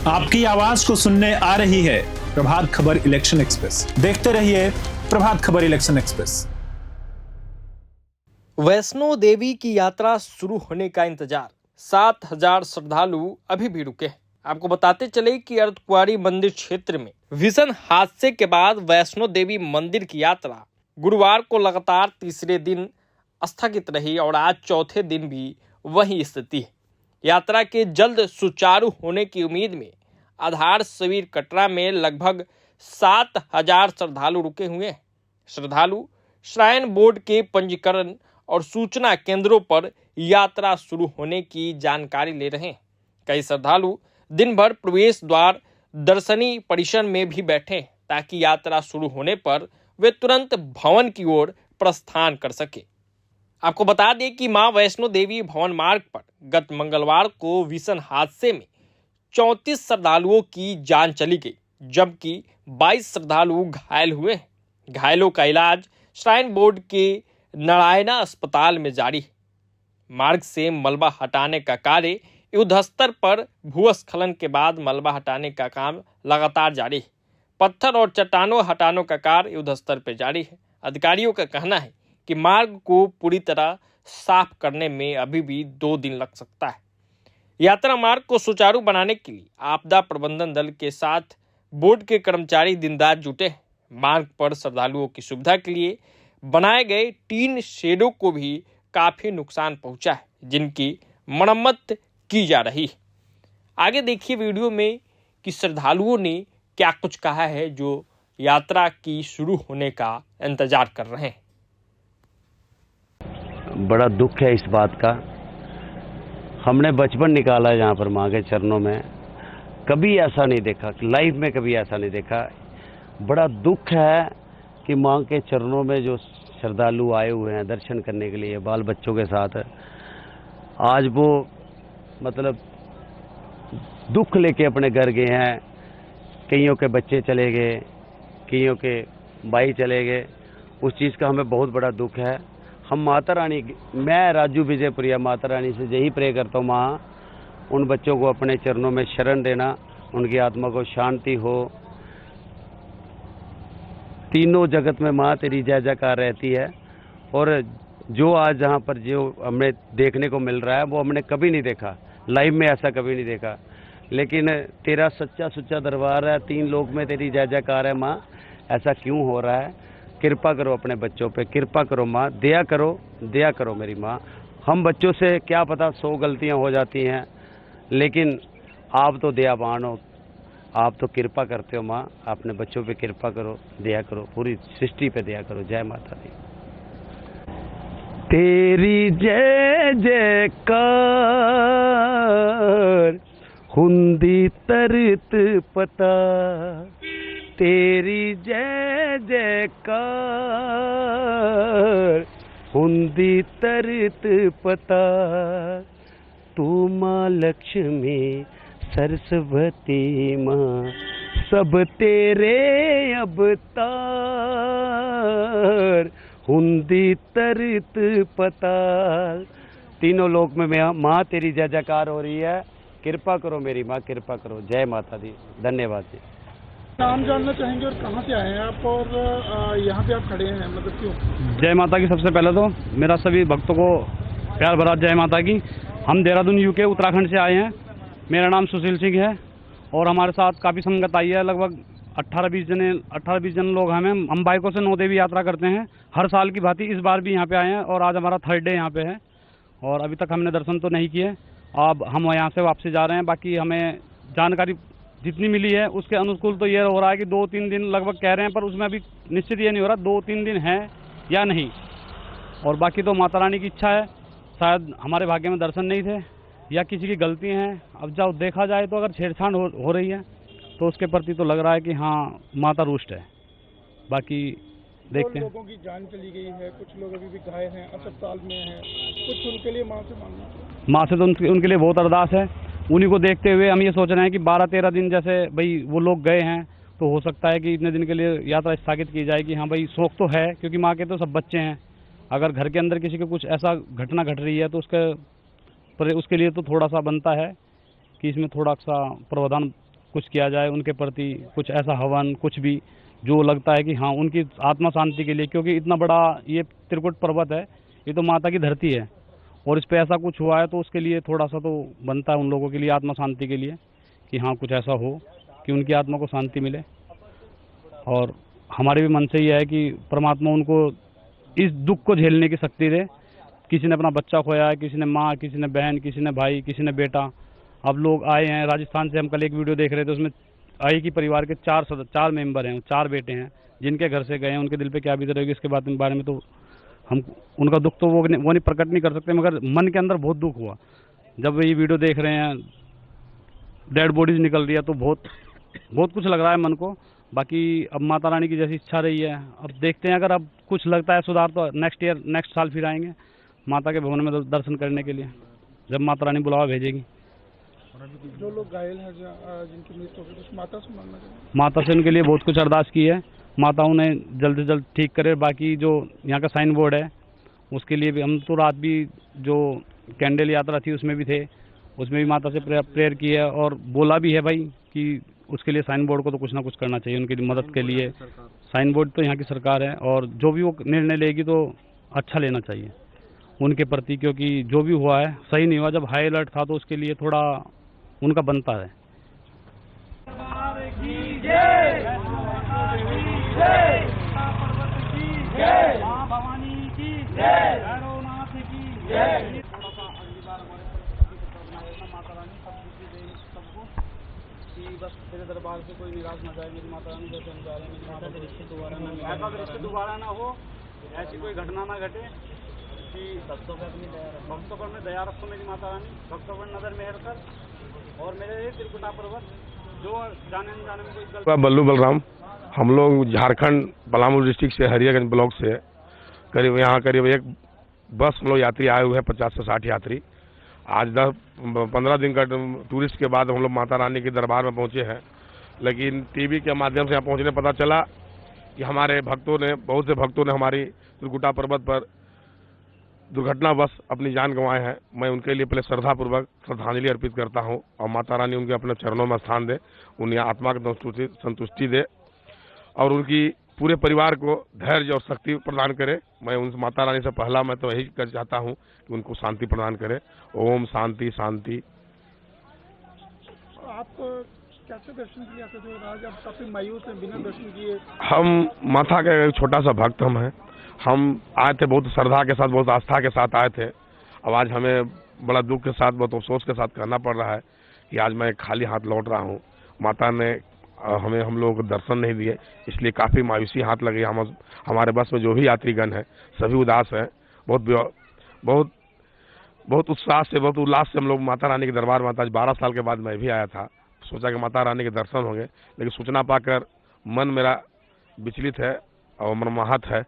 आपकी आवाज को सुनने आ रही है प्रभात खबर इलेक्शन एक्सप्रेस। देखते रहिए प्रभात खबर इलेक्शन एक्सप्रेस। वैष्णो देवी की यात्रा शुरू होने का इंतजार, 7,000 श्रद्धालु अभी भी रुके हैं। आपको बताते चले कि अर्धकुंवारी मंदिर क्षेत्र में भीषण हादसे के बाद वैष्णो देवी मंदिर की यात्रा गुरुवार को लगातार तीसरे दिन स्थगित रही और आज चौथे दिन भी वही स्थिति है। यात्रा के जल्द सुचारू होने की उम्मीद में आधार शिविर कटरा में लगभग 7,000 श्रद्धालु रुके हुए हैं। श्रद्धालु श्राइन बोर्ड के पंजीकरण और सूचना केंद्रों पर यात्रा शुरू होने की जानकारी ले रहे हैं। कई श्रद्धालु दिन भर प्रवेश द्वार दर्शनी परिसर में भी बैठे ताकि यात्रा शुरू होने पर वे तुरंत भवन की ओर प्रस्थान कर सके। आपको बता दें कि मां वैष्णो देवी भवन मार्ग पर गत मंगलवार को भीषण हादसे में 34 श्रद्धालुओं की जान चली गई, जबकि 22 श्रद्धालु घायल हुए हैं। घायलों का इलाज श्राइन बोर्ड के नारायणा अस्पताल में जारी है। मार्ग से मलबा हटाने का कार्य युद्धस्तर पर भूस्खलन के बाद मलबा हटाने का काम लगातार जारी है। पत्थर और चट्टानों हटाने का कार्य युद्धस्तर पर जारी है। अधिकारियों का कहना है कि मार्ग को पूरी तरह साफ करने में अभी भी 2 दिन लग सकता है। यात्रा मार्ग को सुचारू बनाने के लिए आपदा प्रबंधन दल के साथ बोर्ड के कर्मचारी दिन रात जुटे हैं। मार्ग पर श्रद्धालुओं की सुविधा के लिए बनाए गए 3 शेडों को भी काफी नुकसान पहुंचा है, जिनकी मरम्मत की जा रही है। आगे देखिए वीडियो में कि श्रद्धालुओं ने क्या कुछ कहा है जो यात्रा की शुरू होने का इंतजार कर रहे हैं। बड़ा दुख है इस बात का। हमने बचपन निकाला है यहाँ पर माँ के चरणों में, कभी ऐसा नहीं देखा, लाइफ में कभी ऐसा नहीं देखा। बड़ा दुख है कि माँ के चरणों में जो श्रद्धालु आए हुए हैं दर्शन करने के लिए बाल बच्चों के साथ, आज वो मतलब दुख लेके अपने घर गए हैं। कईयों के बच्चे चले गए, कईयों के भाई चले गए। उस चीज़ का हमें बहुत बड़ा दुख है। हम माता रानी, मैं राजू विजयपुरिया माता रानी से यही प्रे करता हूँ, माँ उन बच्चों को अपने चरणों में शरण देना, उनकी आत्मा को शांति हो। तीनों जगत में माँ तेरी जय जयकार रहती है। और जो आज जहाँ पर जो हमें देखने को मिल रहा है वो हमने कभी नहीं देखा, लाइव में ऐसा कभी नहीं देखा। लेकिन तेरा सच्चा सुच्चा दरबार है, 3 लोक में तेरी जय जयकार है माँ। ऐसा क्यों हो रहा है? कृपा करो अपने बच्चों पे, कृपा करो माँ, दया करो मेरी माँ। हम बच्चों से क्या पता 100 गलतियाँ हो जाती हैं, लेकिन आप तो दयावान हो, आप तो कृपा करते हो माँ। अपने बच्चों पे कृपा करो, दया करो, पूरी सृष्टि पे दया करो। जय माता दी। तेरी जय जयकार हुंदी तरत पता, तेरी जय जयकार हुंदी तरत पता। तू माँ लक्ष्मी सरस्वती माँ सब तेरे अवतार हुंदी तरत पता। तीनों लोक में माँ तेरी जय जयकार हो रही है। कृपा करो मेरी माँ, कृपा करो। जय माता दी। धन्यवाद जी। नाम जानना चाहेंगे और कहाँ से आए हैं आप, और यहाँ पे आप खड़े हैं, मतलब क्यों? जय माता की। सबसे पहले तो मेरा सभी भक्तों को प्यार भरा जय माता की। हम देहरादून यूके उत्तराखंड से आए हैं। मेरा नाम सुशील सिंह है और हमारे साथ काफ़ी संगत आई है। लगभग 18-20 जन लोग हैं। हम बाइकों से 9 देवी यात्रा करते हैं हर साल की भांति। इस बार भी यहाँ पे आए हैं और आज हमारा 3rd डे यहाँ पे है और अभी तक हमने दर्शन तो नहीं किए। अब हम यहाँ से वापसी जा रहे हैं। बाकी हमें जानकारी जितनी मिली है उसके अनुकूल तो ये हो रहा है कि 2-3 दिन लगभग कह रहे हैं, पर उसमें अभी निश्चित ये नहीं हो रहा 2-3 दिन है या नहीं। और बाकी तो माता रानी की इच्छा है, शायद हमारे भाग्य में दर्शन नहीं थे या किसी की गलती है। अब जब देखा जाए तो अगर छेड़छाड़ हो रही है तो उसके प्रति तो लग रहा है कि हाँ माता रुष्ट है। बाकी देखते हैं। लोगों की जान चली गई है, कुछ लोग अभी भी घायल हैं, अस्पताल में हैं, कुछ उनके लिए माँ से मांगना। माँ से तो उनके लिए बहुत अरदास है। उन्हीं को देखते हुए हम ये सोच रहे हैं कि 12-13 दिन जैसे भाई वो लोग गए हैं तो हो सकता है कि इतने दिन के लिए यात्रा स्थगित की जाए कि हाँ भाई शौक तो है, क्योंकि माँ के तो सब बच्चे हैं। अगर घर के अंदर किसी को कुछ ऐसा घटना घट रही है तो उसके लिए तो थोड़ा सा बनता है कि इसमें थोड़ा सा प्रावधान कुछ किया जाए उनके प्रति, कुछ ऐसा हवन, कुछ भी जो लगता है कि हाँ उनकी आत्मा शांति के लिए, क्योंकि इतना बड़ा ये त्रिकुट पर्वत है, ये तो माता की धरती है और इस पे ऐसा कुछ हुआ है तो उसके लिए थोड़ा सा तो बनता है उन लोगों के लिए, आत्मा शांति के लिए, कि हाँ कुछ ऐसा हो कि उनकी आत्मा को शांति मिले। और हमारे भी मन से ये है कि परमात्मा उनको इस दुख को झेलने की शक्ति दे। किसी ने अपना बच्चा खोया है, किसी ने माँ, किसी ने बहन, किसी ने भाई, किसी ने बेटा। अब लोग आए हैं राजस्थान से, हम कल एक वीडियो देख रहे थे, उसमें आई की परिवार के 4 मेंबर हैं, 4 बेटे हैं जिनके घर से गए हैं। उनके दिल पे क्या बीत रहेगी इसके बारे में तो हम उनका दुख तो वो नहीं प्रकट नहीं कर सकते, मगर मन के अंदर बहुत दुख हुआ जब ये वीडियो देख रहे हैं, डेड बॉडीज निकल रही है तो बहुत कुछ लग रहा है मन को। बाकी अब माता रानी की जैसी इच्छा रही है, अब देखते हैं, अगर अब कुछ लगता है सुधार तो नेक्स्ट साल फिर आएंगे माता के भवन में दर्शन करने के लिए, जब माता रानी बुलावा भेजेगी। जो लोग घायल हैं, जिनकी मृत्यु हो गई, कुछ माता से मांगना चाहिए। माता से उनके लिए बहुत कुछ अरदास की है, माता उन्हें जल्द से जल्द ठीक करे। बाकी जो यहाँ का साइन बोर्ड है उसके लिए भी हम तो रात भी जो कैंडल यात्रा थी उसमें भी थे, उसमें भी माता से प्रेयर की है और बोला भी है भाई कि उसके लिए साइन बोर्ड को तो कुछ ना कुछ करना चाहिए उनकी मदद के लिए। साइन बोर्ड तो यहाँ की सरकार है और जो भी वो निर्णय लेगी तो अच्छा लेना चाहिए उनके प्रति, क्योंकि जो भी हुआ है सही नहीं हुआ। जब हाई अलर्ट था तो उसके लिए थोड़ा उनका बनता है। बस तेरे दरबार से कोई निराश न जाए मेरी माता रानी, जैसे हम जा रहे हैं मेरी माता के रिश्ते दोबारा ना, ऐसा रिश्ते दोबारा ना हो, ऐसी कोई घटना ना घटे कि भक्तों पर में दया रखो मेरी माता रानी, भक्तों पर नजर मेहर कर। और मेरे ये त्रिकुटा पर्वत जो जाने अनजाने में कोई गलती। बल्लू बलराम, हम लोग झारखंड पलामू डिस्ट्रिक्ट से हरियागंज ब्लॉक से करीब यहाँ करीब एक बस हम लोग यात्री आए हुए हैं, 50 से 60 यात्री। आज 10-15 दिन का टूरिस्ट के बाद हम लोग माता रानी के दरबार में पहुंचे हैं, लेकिन टीवी के माध्यम से यहाँ पहुंचने पता चला कि हमारे भक्तों ने, बहुत से भक्तों ने हमारी त्रिकुटा पर्वत पर दुर्घटनावश अपनी जान गंवाए हैं। मैं उनके लिए पहले श्रद्धापूर्वक श्रद्धांजलि अर्पित करता हूं और माता रानी उनके अपने चरणों में स्थान दे, उन्हें आत्मा की संतुष्टि दे और उनकी पूरे परिवार को धैर्य और शक्ति प्रदान करे। मैं उन माता रानी से पहला मैं तो यही कर चाहता हूं कि उनको शांति प्रदान करे। ओम शांति शांति। आप कैसे दर्शन किए आते थे? आज आप काफी मायूस हैं, बिना दर्शन किए। हम माता का एक छोटा सा भक्त हम आए थे, बहुत श्रद्धा के साथ, बहुत आस्था के साथ आए थे। अब आज हमें बड़ा दुख के साथ, बहुत अफसोस के साथ कहना पड़ रहा है कि आज मैं खाली हाथ लौट रहा हूँ। माता ने हम लोगों को दर्शन नहीं दिए, इसलिए काफ़ी मायूसी हाथ लगी। हमारे बस में जो भी यात्रीगण हैं सभी उदास हैं। बहुत उत्साह से, बहुत उल्लास से हम लोग माता रानी के दरबार में। आज 12 साल के बाद मैं भी आया था, सोचा कि माता रानी के दर्शन होंगे, लेकिन सूचना पाकर मन मेरा विचलित है और मनमोहत है।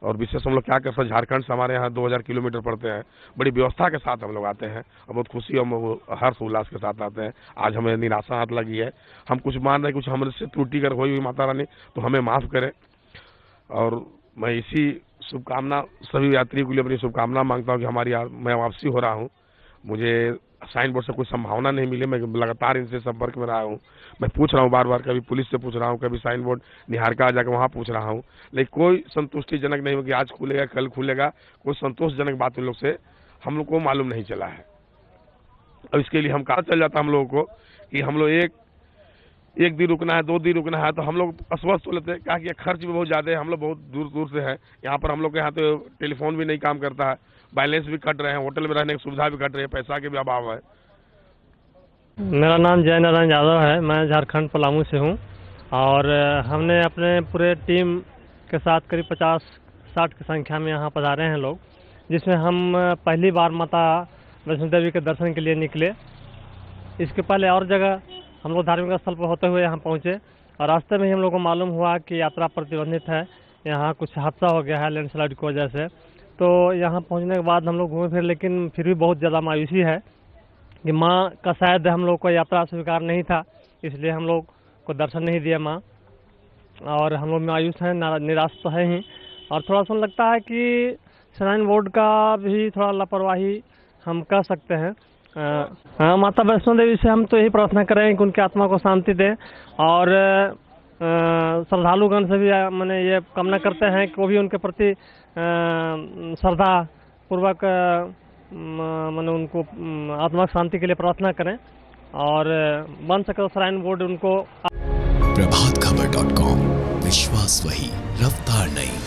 और विशेष हम लोग क्या कर सकते, झारखंड से हमारे यहाँ 2000 किलोमीटर पड़ते हैं, बड़ी व्यवस्था के साथ हम लोग आते हैं और बहुत खुशी और हर्ष उल्लास के साथ आते हैं। आज हमें निराशा हाथ लगी है, हम कुछ मान रहे, कुछ हमसे त्रुटि कर हुई माता रानी तो हमें माफ़ करें। और मैं इसी शुभकामना सभी यात्रियों के लिए अपनी शुभकामना मांगता हूँ कि मैं वापसी हो रहा हूँ। मुझे साइन बोर्ड से कोई संभावना नहीं मिली, मैं लगातार इनसे संपर्क में रहा हूँ। मैं पूछ रहा हूँ बार-बार, कभी पुलिस से पूछ रहा हूँ, कभी साइन बोर्ड निहारका जाकर वहाँ पूछ रहा हूँ, लेकिन कोई संतुष्टिजनक नहीं हो कि आज खुलेगा कल खुलेगा। कोई संतोषजनक बात उन लोग से हम लोग को मालूम नहीं चला है। अब इसके लिए हम कहा चल जाता हम लोगों को कि हम लोग एक दिन रुकना है, 2 दिन रुकना है, तो हम लोग अस्वस्थ हो लेते हैं। कहा कि खर्च भी बहुत ज़्यादा है, हम लोग बहुत दूर दूर से हैं। यहाँ पर हम लोग के यहाँ तो टेलीफोन भी नहीं काम करता है, बैलेंस भी कट रहे हैं, होटल में रहने की सुविधा भी कट रही है, पैसा के भी अभाव है। मेरा नाम जय नारायण यादव है, मैं झारखंड पलामू से हूँ और हमने अपने पूरे टीम के साथ करीब 50-60 की संख्या में यहाँ पधारे हैं लोग, जिसमें हम पहली बार माता वैष्णो देवी के दर्शन के लिए निकले। इसके पहले और जगह हम लोग धार्मिक स्थल पर होते हुए यहाँ पहुँचे और रास्ते में ही हम लोग को मालूम हुआ कि यात्रा प्रतिबंधित है, यहाँ कुछ हादसा हो गया है लैंडस्लाइड की वजह से। तो यहाँ पहुँचने के बाद हम लोग घूमे फिर, लेकिन फिर भी बहुत ज़्यादा मायूसी है कि माँ का शायद हम लोग को यात्रा स्वीकार नहीं था, इसलिए हम लोग को दर्शन नहीं दिया माँ, और हम लोग मायूस हैं, निराश तो है ही। और थोड़ा सा लगता है कि साइन बोर्ड का भी थोड़ा लापरवाही हम कह सकते हैं, माता वैष्णो देवी से हम तो यही प्रार्थना करें कि उनकी आत्मा को शांति दे, और श्रद्धालुगण से भी मैंने ये कामना करते हैं कि वो भी उनके प्रति श्रद्धा पूर्वक मैंने उनको आत्मा शांति के लिए प्रार्थना करें, और बन सके श्राइन बोर्ड उनको। प्रभातखबर.com, विश्वास वही, रफ्तार नहीं।